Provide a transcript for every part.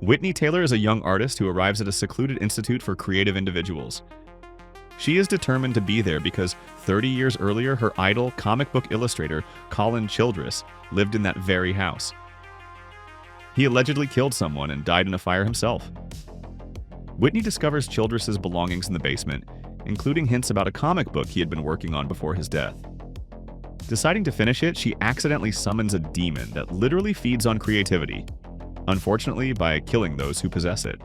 Whitney Taylor is a young artist who arrives at a secluded institute for creative individuals. She is determined to be there because 30 years earlier, her idol, comic book illustrator Colin Childress, lived in that very house. He allegedly killed someone and died in a fire himself. Whitney discovers Childress's belongings in the basement, including hints about a comic book he had been working on before his death. Deciding to finish it, she accidentally summons a demon that literally feeds on creativity, unfortunately by killing those who possess it.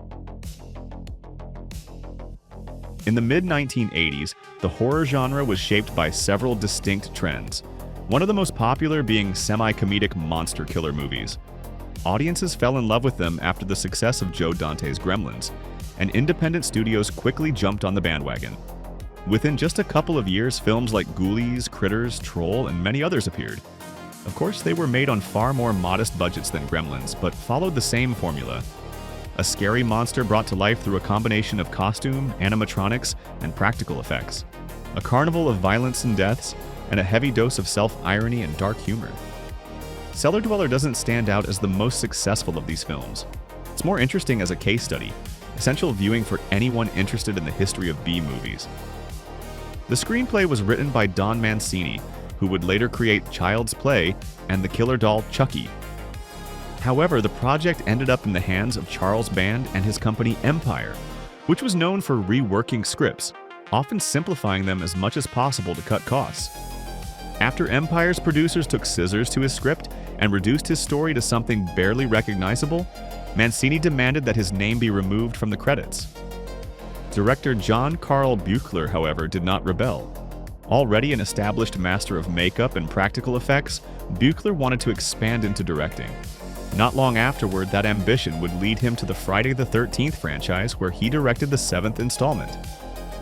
In the mid-1980s, the horror genre was shaped by several distinct trends, one of the most popular being semi-comedic monster killer movies. Audiences fell in love with them after the success of Joe Dante's Gremlins, and independent studios quickly jumped on the bandwagon. Within just a couple of years, films like Ghoulies, Critters, Troll, and many others appeared. Of course, they were made on far more modest budgets than Gremlins, but followed the same formula. A scary monster brought to life through a combination of costume, animatronics, and practical effects. A carnival of violence and deaths, and a heavy dose of self-irony and dark humor. Cellar Dweller doesn't stand out as the most successful of these films. It's more interesting as a case study, essential viewing for anyone interested in the history of B-movies. The screenplay was written by Don Mancini, who would later create Child's Play and the killer doll Chucky. However, the project ended up in the hands of Charles Band and his company Empire, which was known for reworking scripts, often simplifying them as much as possible to cut costs. After Empire's producers took scissors to his script and reduced his story to something barely recognizable, Mancini demanded that his name be removed from the credits. Director Carlo Buechler, however, did not rebel. Already an established master of makeup and practical effects, Buechler wanted to expand into directing. Not long afterward, that ambition would lead him to the Friday the 13th franchise, where he directed the 7th installment.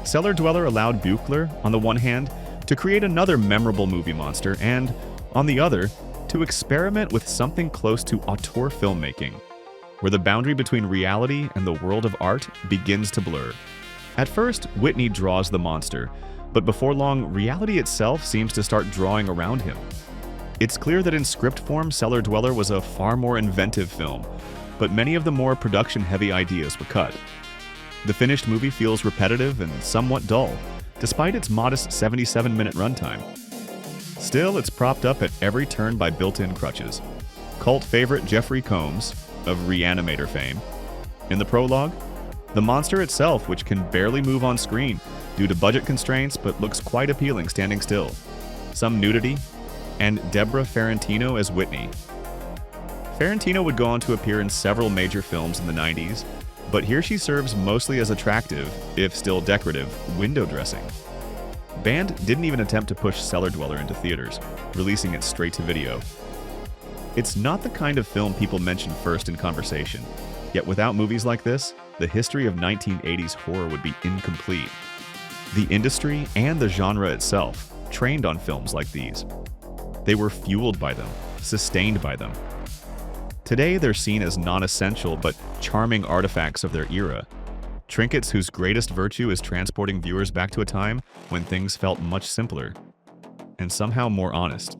Cellar Dweller allowed Buechler, on the one hand, to create another memorable movie monster, and, on the other, to experiment with something close to auteur filmmaking, where the boundary between reality and the world of art begins to blur. At first, Whitney draws the monster, but before long, reality itself seems to start drawing around him. It's clear that in script form, Cellar Dweller was a far more inventive film, but many of the more production-heavy ideas were cut. The finished movie feels repetitive and somewhat dull, despite its modest 77-minute runtime. Still, it's propped up at every turn by built-in crutches. Cult favorite Jeffrey Combs, of Reanimator fame. In the prologue, the monster itself, which can barely move on screen due to budget constraints but looks quite appealing standing still. Some nudity, and Debrah Farentino as Whitney. Farentino would go on to appear in several major films in the 90s, but here she serves mostly as attractive, if still decorative, window dressing. Band didn't even attempt to push Cellar Dweller into theaters, releasing it straight to video. It's not the kind of film people mention first in conversation, yet without movies like this, the history of 1980s horror would be incomplete. The industry and the genre itself trained on films like these. They were fueled by them, sustained by them. Today, they're seen as non-essential but charming artifacts of their era, trinkets whose greatest virtue is transporting viewers back to a time when things felt much simpler and somehow more honest.